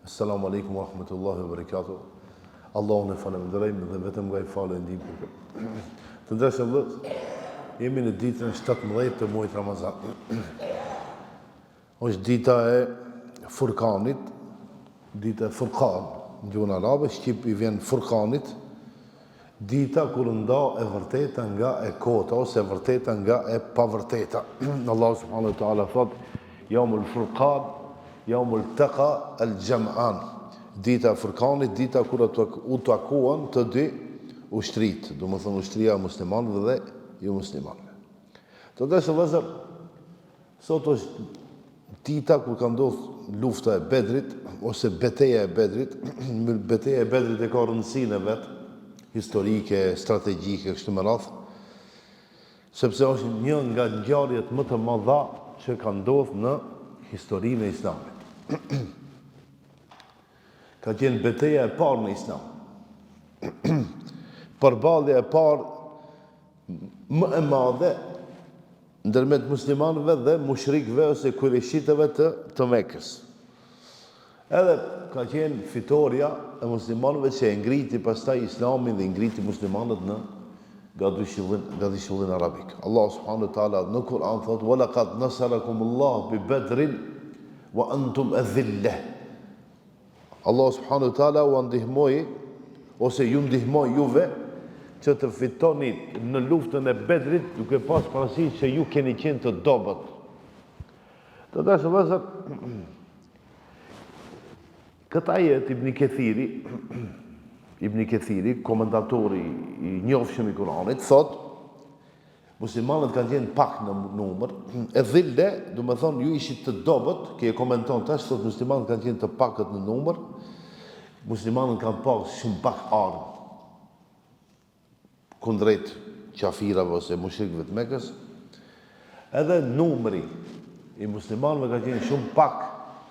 Assalamu alaikum wa rahmatullahi wa barakatuh. Allahun e falenderojmë dhe vetëm nga I falë e ndihmë për këtë. Të ndërshëm vëllezër, jemi në ditën 17 të muajit Ramazan. Është dita e Furkanit, dita e Furkan, në gjuhën arabe, shqip I vjen Furkanit, dita kur nda e vërteta nga e kota ose e vërteta nga e pavërteta. Allah subhanahu wa taala thot: Yawmul Furqan, Yawmul Taqa al-Jam'an. Dita e Furkanit, dita kur u takuan të dy ushtrit, do të thonë ushtria e muslimanëve dhe jo muslimanëve. Të dashur vëllezër, sot është dita kur ka ndodhur lufta e Bedrit ose betejë e Bedrit. Betejë e Bedrit e ka rëndësinë e vet, historike, strategjike, kështu me radhë, sepse është një nga ngjarjet më të mëdha që ka ndodhur në historinë e Islamit. Ka qenë betejë e parë në Islam. Përballja e parë më e madhe ndërmjet muslimanëve dhe mushrikëve ose kureshitëve të Mekës. Edhe ka qenë fitoria e muslimanëve që e ngriti pastaj Islamin dhe ngriti muslimanët në gadishullin arabik. Allah subhanahu wa taala në Kur'an thot: "Wa laqad nasarakumullahu bi Badrin wa antum adhillah." Allah subhanahu wa taala u ndihmoi ose ju ndihmoi juve që të fitoni në luftën e Bedrit, duke pas parasysh që ju keni qenë të dobët. Të dashur vëllezër, këtë ajet Ibn Kathiri, komentatori I njohshëm I Kuranit, thot: muslimanët kanë qenë pak në numër, e dhille, do të thonë ju ishit të dobët, që e komenton tash, thot muslimanët kanë qenë të pakët në numër, muslimanët kanë pas shumë pak armë kundrejt qafirave ose mushrikëve të Mekës, edhe numri I muslimanëve ka qenë shumë pak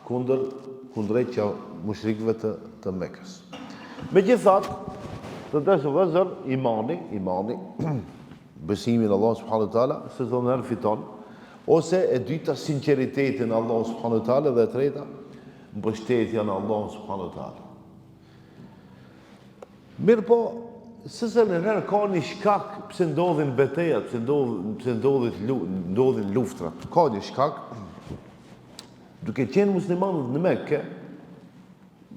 kundrejt mushrikëve të Mekës. Megjithatë, të dashur vëllezër, imani, besimi në Allah subhanahu wa taala, se çdo herë fiton, ose e dyta sinqeriteti në Allah subhanahu wa taala dhe e treta mbështetja në Allah subhanahu wa taala. Mirë po, se në herë ka një shkak pse ndodhin betejat, pse ndodhin luftrat. Ka një shkak, duke qenë muslimanët në Mekë,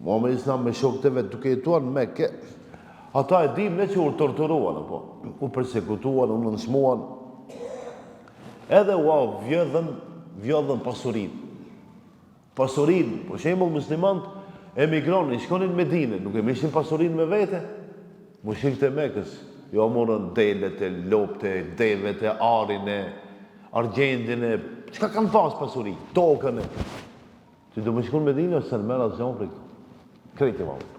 Muhamedi Islam me shokët e vet duke jetuar në Mekë, ata e dim ne që u torturuan apo, u përsekutuan, u nënsmuan, edhe u vjedhën pasurinë. Pasurinë, për shembull muslimanët emigronin, shkonin në Medinë, nuk e mishin pasurinë me vete. Mushrikët e Mekës, jo morën delet e lopët e devet e arin e argjendin e, çka kanë pas pasuri, tokën e. Që do më shkon në Medinë ose në merr atë zonë krejtë vallë.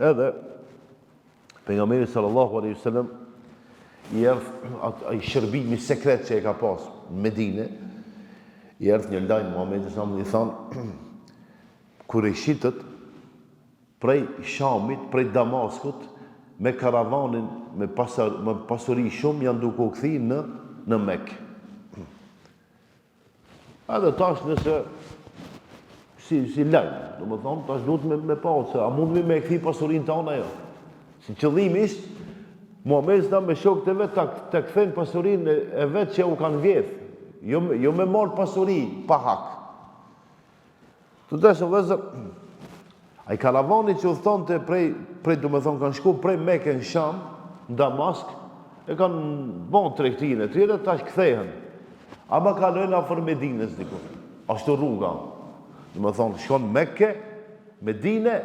Edhe pejgamberi sallallahu alaihi wasallam I erdh ai shërbimi sekret që e ka pas në Medinë, I erdh një lajm Muhamedi sallallahu alaihi wasallam I thon kureshitët prej Shamit, prej Damaskut, me karavanin, me pasuri shumë, janë duke u kthy në Mekë. Edhe tash nëse si lajm, do të thonë, tash duhet me pa se a mundemi me kthy pasurinë tonë ajo. Si qëllimi ishte Muhamedi sa me shokët e vet ta kthejnë pasurinë e vet që u kanë vjedh, jo me marr pasuri pa hak. Të dashur vëllezër, ai karavani që udhtonte prej do të thonë kanë shku prej Mekë në Sham, në Damask, e kanë bën tregtinë, të tjerë tash kthehen. Ama kalojnë afër Medinës diku. Ashtu rruga. Do të thonë shkon Mekë, Medinë,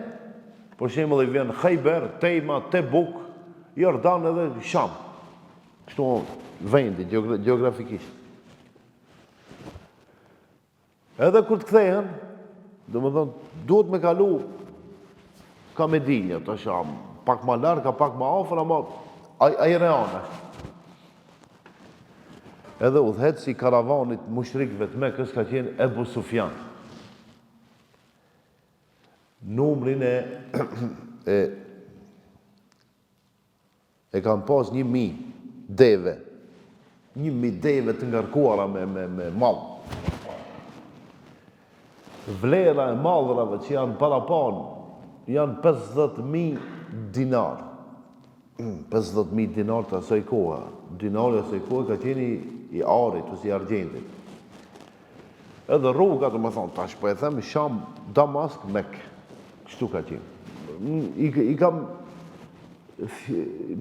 për shembull I vjen Khayber, Tema, Tebuk, Jordan edhe Sham. Kështu vendi gjeografikisht. Edhe kur të kthehen, do të thonë duhet me kalu ka Medinë, tash pak më larg, pak më afër, ama ai reana. Edhe udhëheci I karavanit mushrikëve të Mekës ka qenë Ebu Sufjan. Numrin e kanë pas 1000 deve. 1000 deve të ngarkuara me mall. vlera e mallrave që janë parapan janë 50.000 dinar. 50.000 dinar të asaj koha. Dinari asaj koha ka qenë i arit ose i argjentit. Edhe rruga, do më thonë, tash po e them Sham, Damask, Mekë. Kështu ka qenë. I kam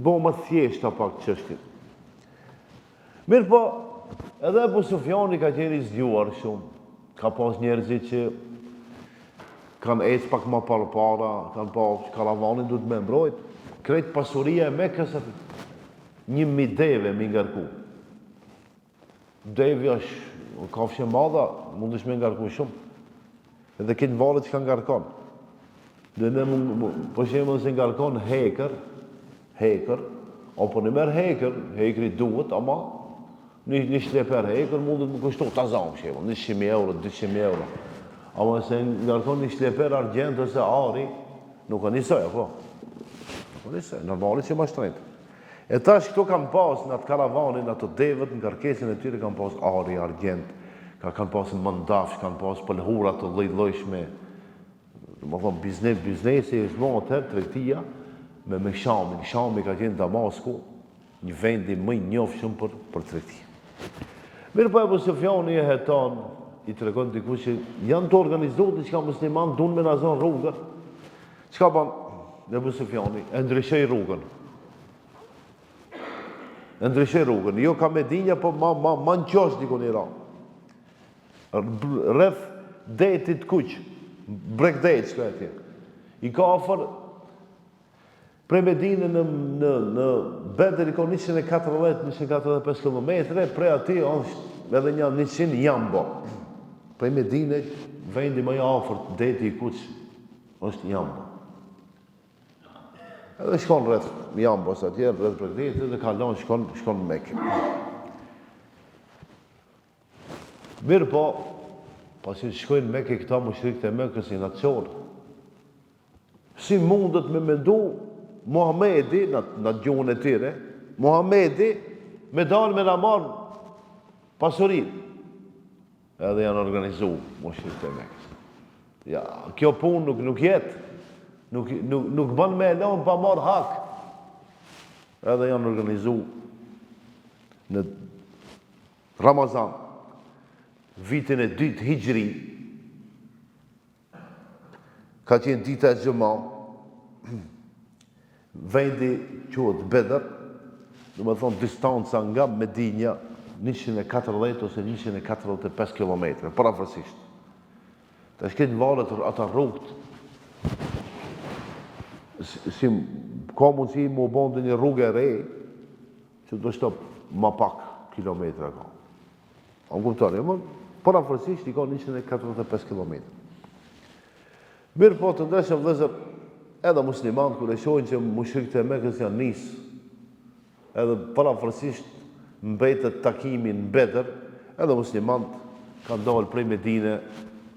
bo më thjeshta pak çështjen. Mirë po, edhe Ebu Sufjani ka qenë i zgjuar shumë. Ka pas njerëzit që kanë ecë pak më parapara, kanë pas karavanin duhet me mbrojt. Krejt pasuria e Mekës aty. 1.000 deve mi ngarku. Devi është kafshë madha, mundesh me ngarku shumë. Edhe këtë varet që kanë ngarkon. Dhe ne për shembull se ngarkon hekër, apo në merë hekri duhet, ama një shleper hekër mundet më kushtu të azam, për shembull, 100.000 euro, 200.000 euro. Ama se ngarkon një shleper argjent ose ari, nuk ka njësoj, apo? Normalisht që ma shtrejtë. E tash këto kanë pas në atë karavanin, në atë devet, në karkesin e tyre kanë pas ari, argjent, kanë pas në mëndafsh, kanë pas pëlhurat të lloj-llojshme. Më thonë, biznesi e shmo atër, tregtia, me Shamin. Shami ka qenë Damasku, një vendi më i njohshëm për tregti. Mirë po Ebu Sufjani e heton, i tregon diku që janë të organizuar që ka musliman duan me na zonë rrugën. Çka ban Ebu Sufjani? E ndryshoi rrugën. Jo ka Medinja, po ma në qosh dikon i ra. Rreth detit kuq, brek det, shka e tje. I ka afer, prej Medine në Bedër i ka 140-145 km, prej ati është edhe një 100 Jambo. Prej Medine, vendi më i afërt, deti i kuq, është Jambo. Edhe shkon rreth Jambo, sa tjerë, rreth Bregdetit, dhe kalon shkon Mekë. Mirë po, pasi shkojnë Mekë këta mushrikët e Mekës i nacionë. Si mundet me mendu Muhamedi, në gjuhën e tyre, Muhamedi me dalë me na marë pasurin. Edhe janë organizu mushrikët e Mekës. Ja, kjo punë nuk jetë. Nuk bën me elon pa marë hak. Edhe janë organizu në Ramazan, vitin e 2 Hijri, ka qenë dita e xhuma, vendi quhet Bedër, do të thonë distanca nga Medinja 140 ose 145 km, parafërsisht. Tash këtë varet ata rrugët, si ka mundësi më bëndë një rrugë e re, që do shto ma pak kilometra ka. A më kuptoni, më parafërsisht i ka 145 km. Mirë po të ndeshëm vëllezër, edhe musliman, kër e shohin që mushrikët e Mekës janë nisë, edhe parafërsisht mbetet takimin në Bedër, edhe musliman kanë dalë prej Medine,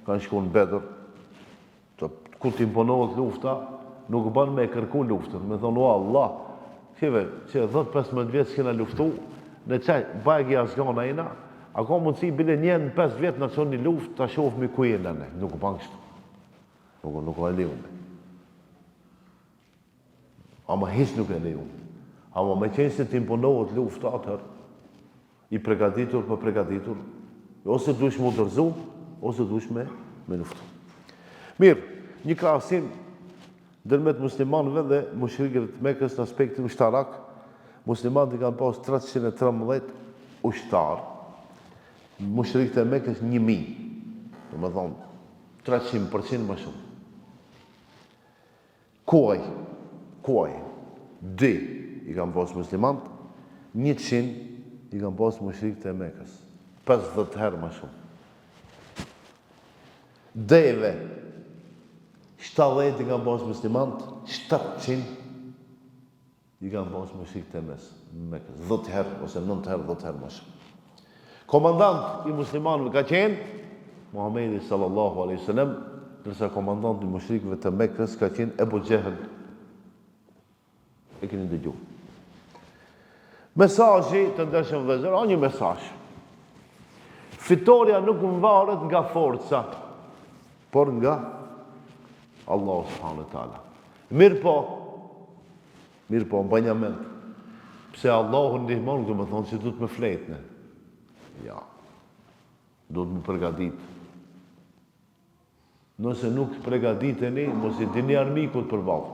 kanë shku në Bedër, kur t'imponohet lufta, nuk ban me kërku luftën, me thonë, o Allah, që 10-15 vjetë s'kena luftu, në qaj, bajgi asgana ina, a ka mundësi bile njën 5 vjetë në qonë një luft, ta shofëmi ku jenë në ne, nuk ban kështu. Nuk e lejune. Ama hiç nuk e lejune. Ama me qenë se t'imponohet lufta atër, i pregaditur për pregaditur, ose dush më dërzu, ose dush me luftu. Mirë, një krahasim dërmet muslimanëve dhe mushrikët e Mekës në aspektin ushtarak, muslimanët kanë pas 313 ushtar, mushrikët e Mekës 1000, do të thonë 300% më shumë. Kuaj, 2 i kanë pas muslimanët, 100 i kanë pas mushrikët e Mekës, 50 herë më shumë. Deve 70 i kanë pas muslimanët, 700 i kanë pas mushrikët e Mekës, 10 herë ose 9 herë, 10 herë më shumë. Komandant i muslimanëve ka qenë Muhamedi sallallahu alaihi wasallam, ndërsa komandant i mushrikëve të Mekës ka qenë Ebu Jehel. E keni dëgjuar. Mesazhi të ndershëm vëllezër, një mesazh. Fitoria nuk varet nga forca. por nga Allahu subhanahu wa taala. Mirë po, mbajnë mend. Pse Allahu ndihmon, do të thonë se duhet më fletnë. Ja. Duhet më përgatit. Nëse nuk përgatiteni, mos i dini armikut përballë.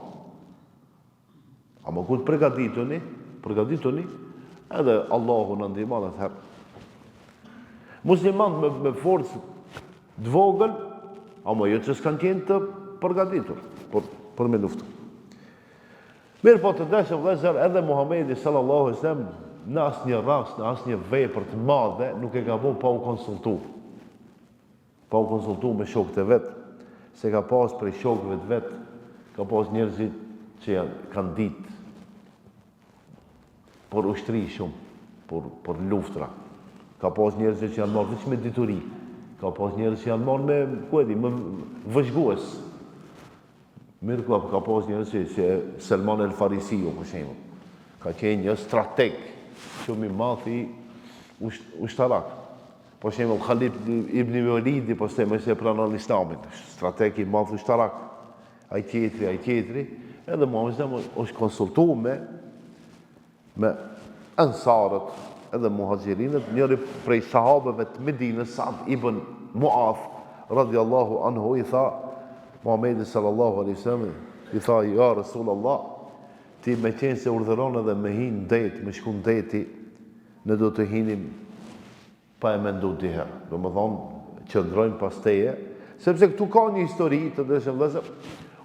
Ama kur të përgatitoni, edhe Allahu në ndihmon atëherë. Muslimanët me forcë të vogël, ama jo që s'kan qenë të përgatitur për me luftu. Mirë po të dashur vëllezër, edhe Muhamedi sallallahu alaihi wasallam në asnjë rast, në asnjë vepër të madhe nuk e ka bërë pa u konsultu. Pa u konsultu me shokët e vet, se ka pas prej shokëve të vet, ka pas njerëzit që kanë ditë për ushtri shumë, për luftra. Ka pas njerëzit që janë marrë vetëm me dituri. Ka pas njerëz që janë marrë me vëzhgues. Mirë ka pas njerëz që Selman el Farisiu, për shembull. Ka qenë një strateg shumë i madh i ushtarak. Për shembull Khalid ibn Walidi, pastaj më se pranon Islamin, strateg i madh ushtarak. Ai tjetri, edhe Muhamedi është konsultuar me ansarët, edhe muhaxhirinët, njëri prej sahabëve të Medinës, Sa'd ibn Mu'adh radhiyallahu anhu i tha Muhamedi sallallahu alaihi wasallam, i tha ja Rasulullah, ti me qenë se urdhëron edhe me hin det, me shku deti, ne do të hinim pa e mendu diherë. Domethënë qëndrojmë pas teje, sepse këtu ka një histori të dëshëm vëllezër.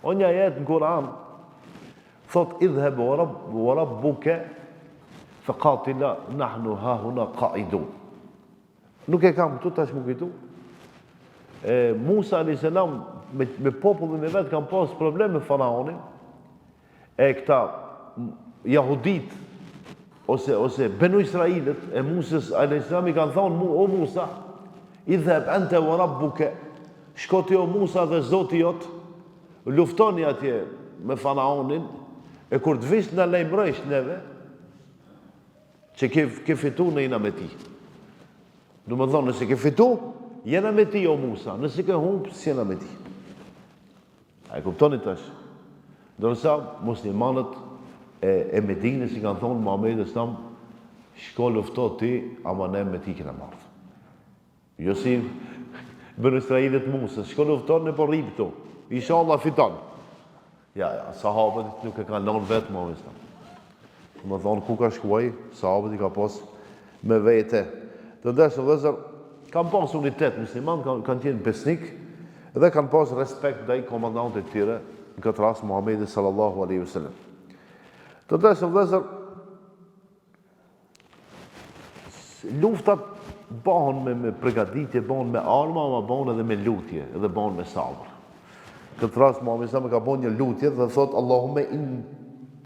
O një ajet në Kur'an thot idhhab wa rabbuka faqatila nahnu hahuna qa'idun. Nuk e kam këtu tash më kujtu. Musa alayhis salam me popullin e vet kanë pas problem me faraonin. E këta jahudit ose Benu Israilit e Musës alayhis salam i kanë thonë o Musa, idhhab anta wa rabbuka, shko ti o Musa dhe Zoti jot, luftoni atje me faraonin, e kur të vish na lajmërosh neve që ke fitu në jena me ti. Du më thonë, nëse ke fitu, jena me ti o Musa, nëse ke humpë, s'jena me ti. A e kuptoni tash? Dërsa, muslimanët e Medinës i kanë thonë, Muhamedi stam, shko lufto ti, ama ne me ti kena marrë. Jo si Benu Israilit Musa, shko lufto ne po rrim këtu. Inshallah fiton. Ja, sahabët nuk e kanë lënë vetë Muhamedi stam. Më thonë, ku ka shkuaj, sahabët i ka pas me vete. Të ndeshë vëllezër, kanë pas unitet, musliman kanë qenë besnik, dhe kanë pas respekt ndaj komandantit të tyre, në këtë rast Muhamedi sallallahu alaihi wasallam. Të ndeshë vëllezër, luftat bëhen me përgatitje, bëhen me arma, ama bëhen edhe me lutje, edhe bëhen me sabër. Këtë rast Muhamedi sallallahu ka bënë një lutje dhe thot Allahumme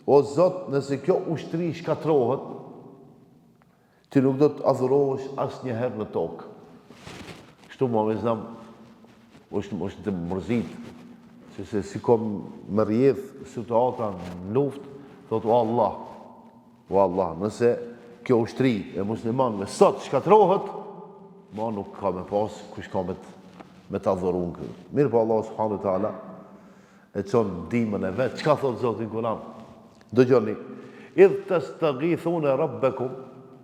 o Zot, nëse kjo ushtri shkatrohet, ti nuk do të adhurohesh asnjëherë në tokë. Kështu Muhamedi sallallahu është të mërzit, se si kom më rjedh situata në luftë, thot o Allah, nëse kjo ushtri e muslimanëve sot shkatrohet, ma nuk ka me pas kush ka me të adhurun kë. Mirë po Allah subhanahu wa taala e qonë dimën e vetë. Çka thot Zoti në Kur'an? Dëgjoni, idh tastaghithuna rabbakum,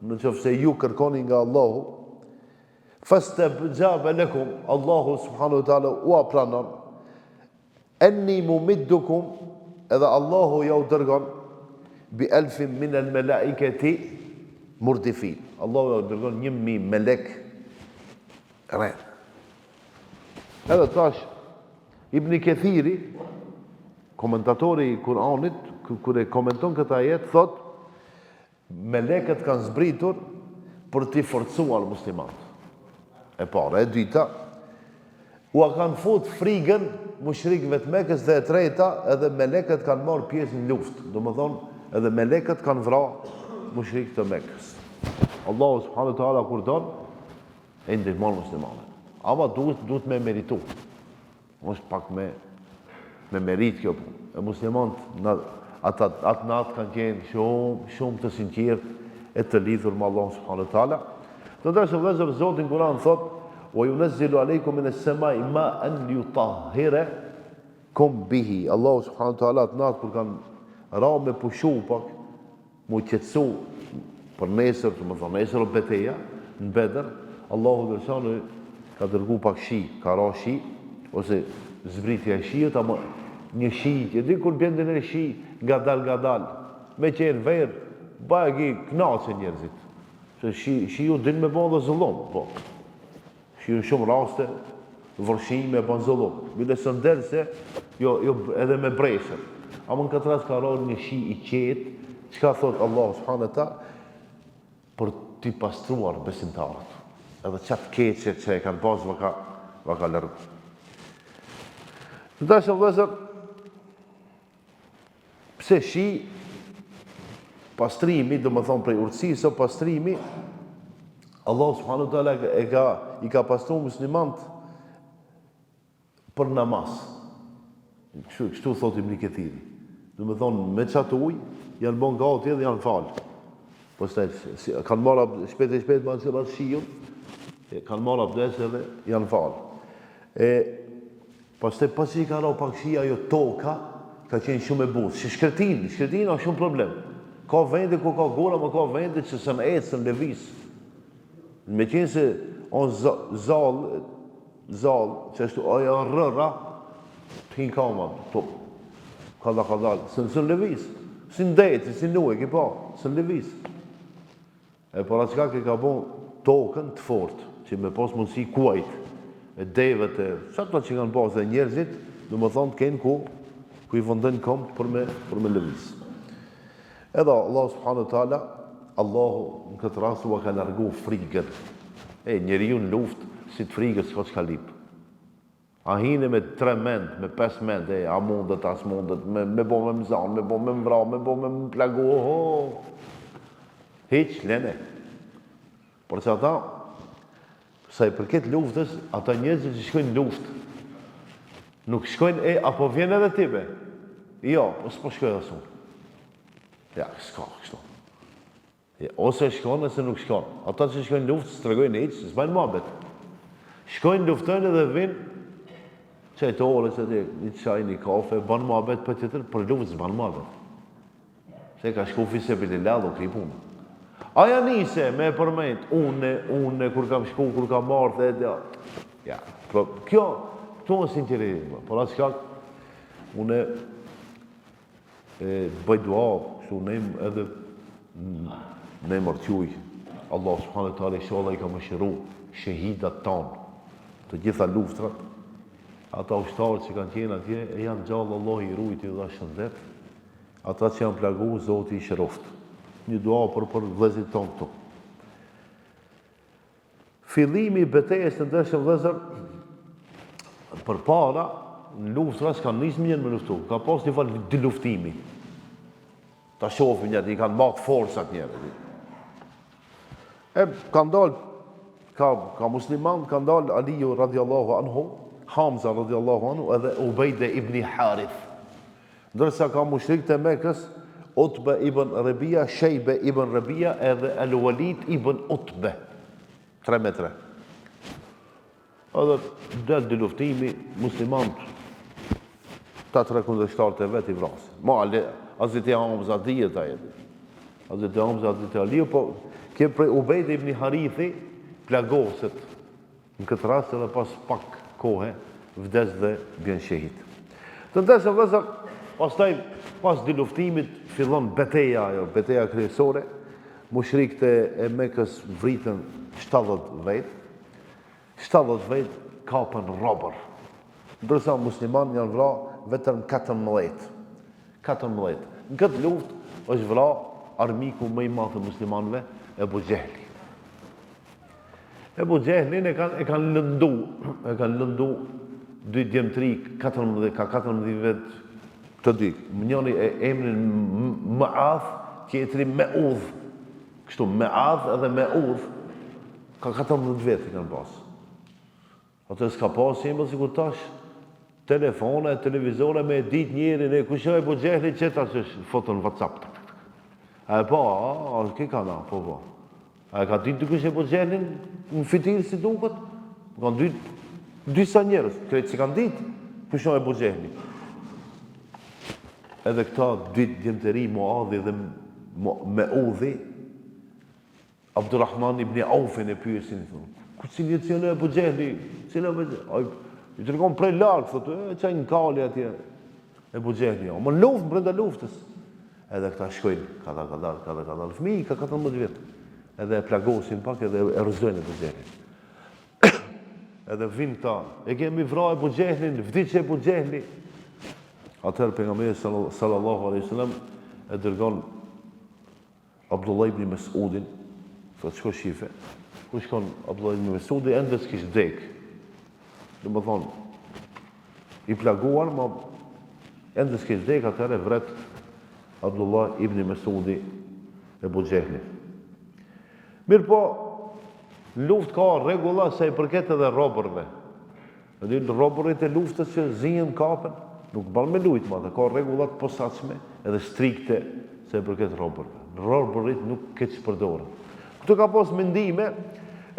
në qoftë ju kërkoni nga Allahu, fastajaba lakum, Allahu subhanahu wa taala u pranon, anni mumiddukum, edhe Allahu ja u dërgon bi alfin min al malaikati murdifin. Allahu ja u dërgon 1000 melek rreth. Edhe tash Ibn Kathiri, komentatori i Kur'anit, kur e komenton këtë ajet, thot, melekët kanë zbritur për t'i forcuar muslimanët. E para, e dyta, u kanë fut frigën mushrikëve të Mekës, dhe e treta, edhe melekët kanë marrë pjesë në luftë. Do më thonë, edhe melekët kanë vrarë mushrikët të Mekës. Allahu subhanahu wa taala kur don, e ndihmon muslimanët. Ama duhet me meritu. Mos pak me merit kjo punë. E muslimanët atë natë kanë qenë shumë të sinqert e të lidhur me Allahun subhanahu wa taala. Të ndërsa vëllezër Zoti në Kur'an thot: wa yunazzilu alaykum min as-samai ma'an liyutahhirakum bihi. Allahu subhanahu wa taala natë kur kanë ra me pushu pak, mu qetësu për nesër, të më thonë nesër o beteja në Bedër, Allahu Gjallëshanu ka dërgu pak shi, ka ra shi, ose zbritja e shiut, ama një shi, e di kur bjendin e shi, nga dal, me qenë verë, baja ki knaqe njerëzit. Se shiu din me bon dhe zëllom, po. Shiu në shumë raste, vërshi me bon zëllom. Bile së ndelë se, jo edhe me bresër. Ama në këtë rast ka ra një shi i qetë, çka thot Allahu subhanahu wa taala, për t'i pastruar besimtarët. Edhe qatë keqe që e kanë pas vaka lërgu. Në dashëm vëzër, pse shi, pastrimi, dhe më thonë prej urtësisë o pastrimi, Allahu subhanahu wa taala i ka pastru muslimant për namaz. Kështu thot Ibn Kathiri. Dhe më thonë, me qatë ujë, janë bon gati dhe janë falë. Pastaj kanë marrë shpejt e shpejt me cilat shiun, kanë marrë abdese dhe janë falë. Pastaj pasi i ka ra pak shi, ajo toka ka qenë shumë e butë. Shkretin ka shumë problem. Ka vende ku ka gora, ma ka vende që së në ecë, në levis. Me qenë se on zalë, që ashtu aja rëra, të hinë kama, kada, së në levis. Si në dejtë, si nuë, ki pa, së në levis. E para qka ke ka bon tokën të fort, që me pas mundësi kuajt, e devet e, qatë që kanë pas e njerëzit, në më thonë të kenë ku i vëndën këmë për me levis. Edhe Allah subhanahu wa taala, Allahu në këtë rastu ka largu frikën. Njeri ju në luft, si të frikët s'ka që ka lipë. A hine me 3 mend, me 5 mend, a mundet, as mundet, me bo me mëzan, me bo me mëvra, me bo me më plagu, Hiq, lene. Por që ata, sa i përket luftës, ata njerëzit që shkojnë luft, nuk shkojnë, apo vjen edhe tibe. Jo, s'po shkojnë dhe sun. Ja, s'ka, kështu. Ose shkojnë, ose nuk shkojnë. Ata që shkojnë luft, s'tregojnë hiq, s'bajnë mabet. Shkojnë luftojnë edhe vinë, që e të orës e një qaj, një kafe, banë muhabet për tjetër, për luft s'banë muhabet. Se ka shku fise për lilla dhe kri punë. Aja nise me përmejt, une, kur kam shku, kur kam marrë, ja, kjo, këtu më sinqerim, por atë shkak, une bëj dua, kështu nejmë edhe, nejmë mërtjuj, Allah subhanahu wa taala inshallah i ka mëshiru shahidat tanë, të gjitha luftrat, ata ushtarët që kanë qenë atje, e janë gjallë, Allah i rujti dhe shëndet, ata që janë plagu, Zoti i shëroft. Një dua për vëllezërit tonë këtu. Fillimi i betejës të ndeshëm vëllezër, për para, në luftra s'kanë nisë njën me luftu, ka pas një falë dy luftimi. Ta shofim njëtë, i kanë bakë forsat njëre. Kanë dalë, ka musliman, kanë dalë Aliju radiallahu anhu, Hamza radiallahu anhu, edhe Ubejde ibn Harith. Ndërsa ka mushrik të Mekës, Utbe ibn Rabia, Shejbe ibn Rabia, edhe Al-Walid ibn Utbe. 3 me 3. Edhe del dy luftimi, muslimant, 4 kundërshtarët e vetë i vrasë. Ma, Aziti Hamza dhijet a jetë. Aziti Hamza, Aziti Aliju, po, ke prej Ubejde ibn Harithi, plagoset në këtë rast edhe pas pak kohë, vdes dhe bjen shehit. Të ndesë vëzër, pas dy luftimit, fillon beteja kryesore, mushrikët e Mekës vritën 70 vet, kapën robër. Ndërsa musliman janë vra vetëm 14. Në këtë luft është vra armiku më i madh të muslimanëve, Ebu Gjehli. Ebu Gjehlin e kanë lëndu dy djemtri, 14 vet të dy. Njëri e emrin Muadh, tjetri Meudh. Kështu, Muadh edhe Meudh, ka 14 vet i kanë pas. Atë s'ka pas jemi si kur tash, telefone, televizore me dit njerin, kush e Ebu Gjehli qëta që foton në WhatsApp. A ki ka na, po. A ka ditë kush e Ebu Gjehlin në fitirë si duket? Kanë disa njerëz, krejt që kanë ditë, pushon Ebu Gjehli. Edhe këta dytë djemtëri, Muadhi dhe Meudhi, Abdurrahman ibn Aufin e pyesin, ku cilë e Ebu Gjehli? I të rëgon prej larkë, thotë, qaj në kali atje, Ebu Gjehli, më luft, brenda luftës. Edhe këta shkojnë, kada, fëmi, ka 14 vjetë. Edhe e plagosin pak, edhe e rëzdojnë Ebu Gjehli. Edhe vinë këta, e kemi vra Ebu Gjehlin, vdiq Ebu Gjehli. Atëherë pejgamberi sallallahu alaihi wasallam e dërgon Abdullah ibn Mesudin, thotë shko shife. Ku shkon Abdullah ibn Mesudi, ende s'kish vdek. Dhe më thonë, i plaguar, ma ende s'kish vdek, atëherë e vret Abdullah ibn Mesudi Ebu Gjehli. Mirë po, luft ka regula se i përket edhe robërve. Robërit e luftës që zinjën kapen, nuk banë me lujtë ma, dhe ka regullat posaçme edhe strikte se i përket robërve. Robërit nuk këtë që përdore. Këtu ka pos mendime,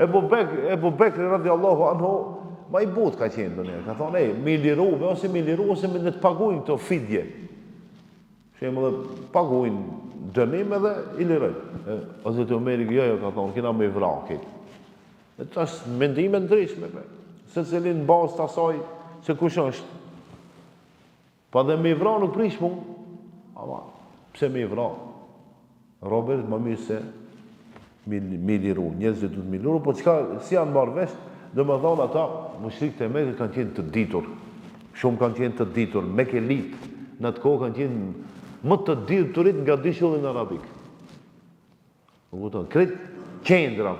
Ebu Bekri radiallahu anhu, ma i but ka qenë të njerë, ka thonë, mi liru ose me në të pagujnë këto fidje. Shemë dhe pagujnë dënim edhe i lirojnë. Ose të Omeri Gjojo ka thonë, kina me i vrakit. E të është mendime ndryshme, se cilin bazë të asaj se kush është. Pa dhe me i vra nuk prish mund, ama pse me i vra? Robert më mirë se mi liru, njerëzit du të mi liru, po qka si janë marrë vesh, dhe më thonë ata, mushrikët e Mekës kanë qenë të ditur. Shumë kanë qenë të ditur, me ke litë, në atë kohë kanë qenë më të diturit nga dishullin arabik. Kretë qendra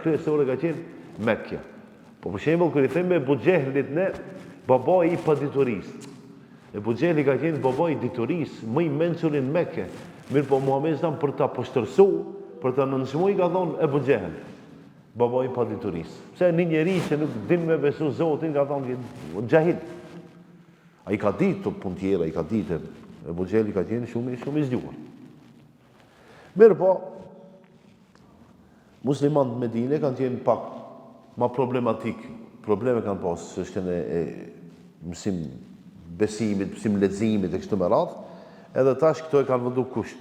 kryesore ka qenë Mekja. Po për shembull, kër i theme Ebu Gjehlit ne, babaj i paditurisë. Ebu Gjehli ka qenë babaj i diturisë, më i mençurin Mekke. Mirë po Muhamedi sa për ta poshtërsu, për ta nënçmuar ka thonë Ebu Gjehel, babaj i paditurisë. Pse një njeri që nuk din me besu Zotin ka thonë gjahil. Ai ka ditë punë tjera, ai ka ditë. Ebu Gjehli ka qenë shumë i zgjuar. Mirë po, muslimanët në Medinë kanë qenë pak ma problematik. Probleme kanë pasë, që është e mësim besimit, mësim leximit e kështu me radhë, edhe tash këto e kanë vëndu kusht.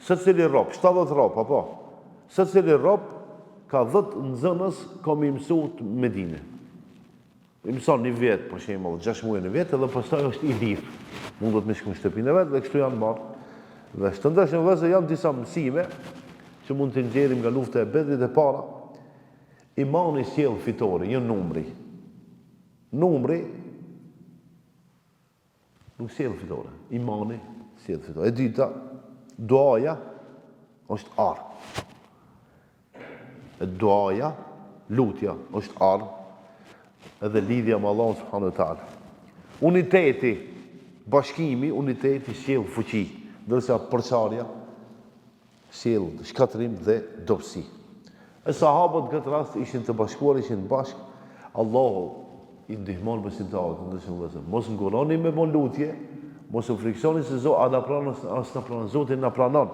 Se cili rob, 70 rob, apo? Se cili rob ka 10 nxënës ka më mësuar Medinë. I mëson një vjetë, për shembull, 6 muaj në vjetë, edhe pastaj është i lirë. Mundet me shku në shtëpinë e vetë, dhe kështu janë marrë. Dhe të ndeshën vëzë janë disa mësime që mund të nxjerrim nga lufta e Bedrit e para. Imani sjell fitore, jo numri. Numri nuk sjell fitore. Imani sjell fitore. E dyta, duaja është armë. E duaja, lutja është armë, edhe lidhja me Allahun subhanahu wa taala. Uniteti, bashkimi, uniteti sjell fuqi, ndërsa përçarja sjell shkatrim dhe dobësi. E sahabët në këtë rast ishin të bashkuar, ishin bashk. Allahu i ndihmon besimtarët, ndërsa mos nguroni me bon lutje, mos u friksoni se Zoti na pranon, as na pranon, Zoti na pranon.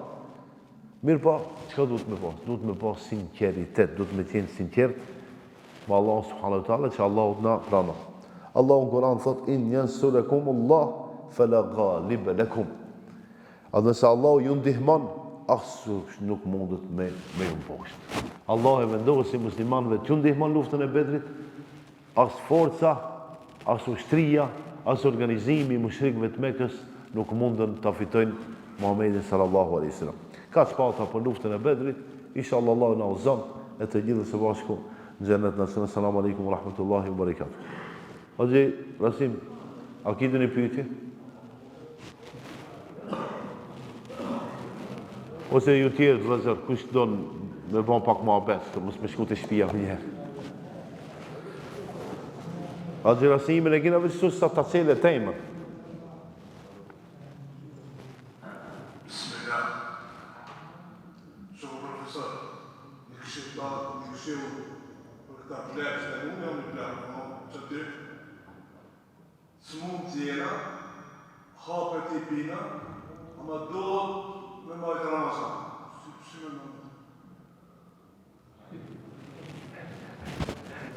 Mirë po, çka duhet me pas? Duhet me pas sinqeritet, duhet me qenë sinqert me Allah subhanahu wa taala, që Allahu na pranon. Allahu në Kur'an thot in yansurukum Allah fala ghaliba lakum. A nëse Allahu ju ndihmon, asu nuk mundet me ju poshtë. Allah e vendosi muslimanëve që ndihmon luftën e Bedrit, as forca, as ushtria, as organizimi i mushrikëve të Mekës nuk mundën ta fitojnë Muhamedit sallallahu alaihi wasallam. Ka spata për luftën e Bedrit, inshallah Allah na uzon e të gjithë së bashku në xhenet nacional. Selamun alejkum wa rahmatullahi wa barakatuh. Hoxhi Rasim, a keni një pyetje? Ose ju tjerë vëllezër, kush don me bën pak më abet, të mos më shku të shtëpia më herë. Hoxhi Rasim, ne kemi vetë sa ta cele tema. S'mund tjera, hapet I pina, ama dohet me majtë Ramazan. Si me nëmë?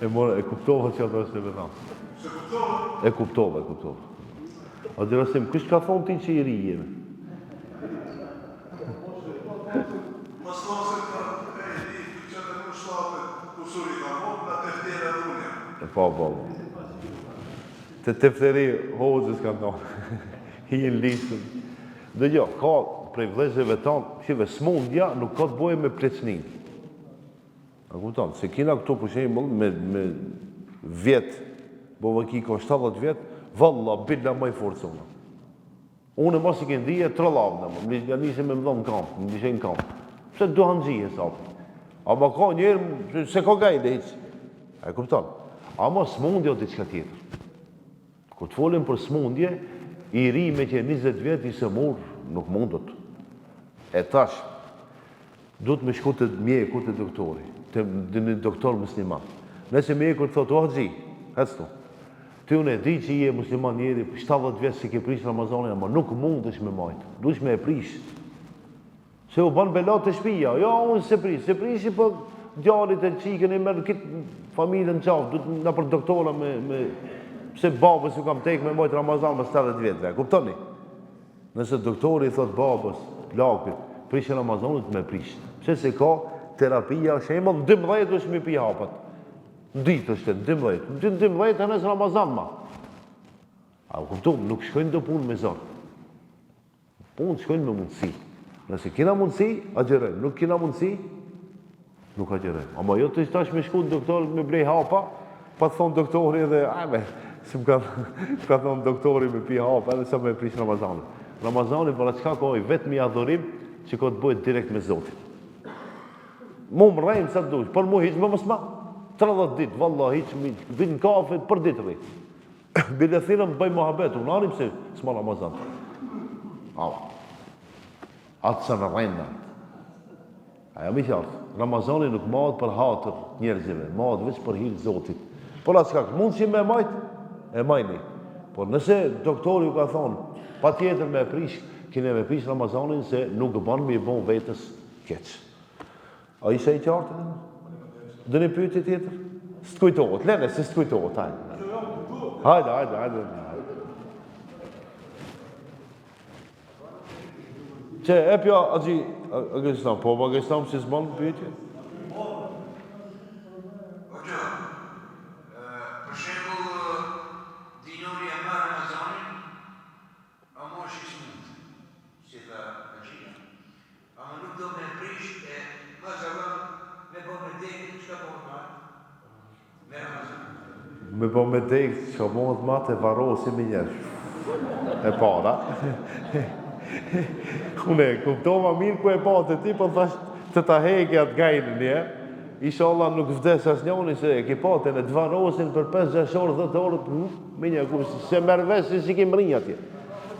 E kuptova që ato është me thamë. Se kuptove? E kuptova. A dhe rasim, kush ka thonë ti që i ri jemi? Mas se ka e di që të në shlapet kusuri ka mund, në teftere dhe unë. Po. Të tefteri hozës kanë thonë. Hinë listën. Dhe jo, ka prej vlezëve tanë, shive smundja nuk ka të boje me plecnin. A kupton, se kina këtu për shembull me vjetë, bova ki ka 70 vjetë, valla, billa më i forcona. Unë mos i kënë dhije, të rëllavë në më njëse me më dhonë në kamp, më njëse në kamp. Pse duhan gjije, sapë. A ma ka njerë, se ka gajde hiç. A kupton? Ama smundja o diçka tjetër. Ku të folim për smundje, i ri me që 20 vjetë i sëmur, nuk mundët. E tash, du të me shku të mjeku të doktori, të një doktor musliman. Nëse mjeku të thotë, o haxhi, hecë tu. Ty unë e di që i e musliman njeri, 70 vjetë si ke prish Ramazanin, ama nuk mundesh me majtë, dush me e prish. Se u banë belat të shpija, jo, unë se prishi për djallit e qikën e mërë kitë familjen qafë, du të nga për doktora me pse babës ju kam tek me majtë Ramazan më 70 vjetëve, kuptoni? Nëse doktori i thot babës, plakit, prishë Ramazanit me prish. Pse se ka terapia, shembull, 12 është mi pi hapat. Ditë është 12. 12 nësë Ramazan ma. A kuptum, nuk shkojnë do punë me zonë. Punë shkojnë me mundësi. Nëse kina mundësi, agjerojnë. Nuk kina mundësi, nuk agjerojnë. Ama jo të ishtash me shku në doktor me blej hapa, pa të thonë doktori edhe, si më ka thonë doktori me pi hapa, edhe sa me prish Ramazanit. Ramazanit për çka ka i vetëm i adhurim që ka të bëjt direkt me Zotin. Mu më rejmë sa të dush, për mu hiq më mësma. 30 ditë, valla, hiq mi, vinë në kafe për ditë rri. Bile thirëm bëj muhabet, unë anim se s'ma Ramazan. Atë sa në rejnë. Aja mi qartë, Ramazani nuk madhë për hatër njerëzive, madhë veç për hirë Zotit. Por atë shkak, mund që me majtë, e majni. Por nëse doktori ju ka thonë, pa tjetër me prish, kine me prish Ramazanin se nuk banë me i bon vetës keqë. A isha i qartë edhe? Dë një pyetje tjetër? Së të kujtohet, lene, se së të kujtohet, hajde. Hajde. Që, e pja, agji, agjestam, po, agjestam si s'banë pyetje? Për shembull, dinori e marë Ramazanin, a mosh i smut, si tha Haxhia. Ama nuk do me prish e Ramazan me bo me dekë, çka po të marë? Me Ramazan. Me bo me dekë, çka po të marë, e varosi me njerë. E para. Une, kuptova mirë ku e patë ti, po thash të ta heke atë gajnë një. Inshallah nuk vdes as njoni se e ki patë e të varosin për 5-6 orë, 10 orë, minja ku se merë vesh si kim rinja atje.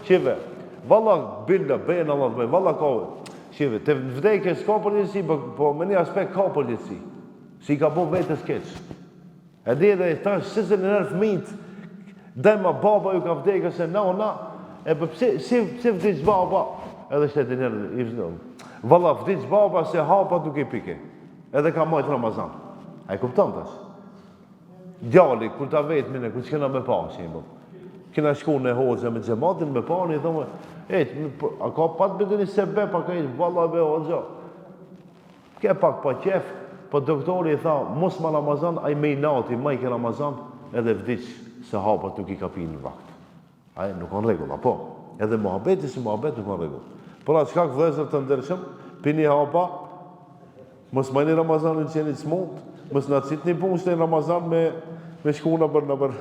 Qive, valla billa, bejnë Allah të bëjnë, valla ka, qive, të vdekje s'ka përgjithsi, po me një aspekt ka përgjithsi. Si ka bo vetës keqë. E di edhe tash, si se në nërë fëmijt, dema baba ju ka vdekje se na, e për si vdic baba, edhe shtetë njerë, i vzdojnë. Valla vdic baba se hapa nuk i pike, edhe ka majtë Ramazan. A i kupton tash? Djalli, kur ta vetë mine, kur s'kena me pa, shimbol. Kena shku në hoxë me gjematin, me pa, një thome, a ka pat me dhe një sebe, pa ka ishë, valla be hoxë. Ke pak pa qef, po doktori i tha, mos ma Ramazan, a i me i nati, ma i ke Ramazan, edhe vdic se hapa nuk i ka pi në vakt. Ai nuk kanë rregull, apo? Edhe muhabeti si muhabet nuk kanë rregull. Por atë shkak vëllezër të ndershëm, pini hapa, mos majni Ramazanin që jeni smut, mos na citni punë në Ramazan me shkuna për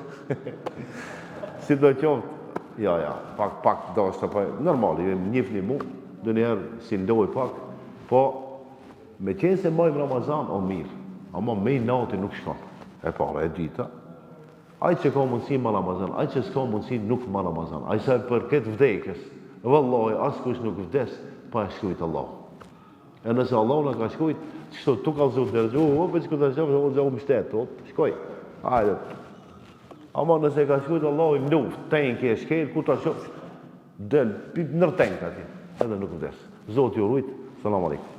si do qoftë. Ja, pak dashta pa normal, ju njihni mu, ndonjëherë si ndoj pak, po me qenë se majmë Ramazan o mirë, ama me nati nuk shkon. E para e dita. Ai që ka mundësi ma Ramazan, ai që s'ka mundësi nuk ma Ramazan. Ai sa për këtë vdekës, vëllohi, askush nuk vdes, pa e shkujt Allah. E nëse Allah në ka shkujt, qështu, tu ka zhut dërgju, për që këtë shkujt, o zhut mështetë, shkoj, hajde. Ama nëse ka shkujt Allah i luft, tenke e shkel, ku ta shkujt, del, nër tenke ati, edhe nuk vdes. Zot ju rujt, salam alaikum.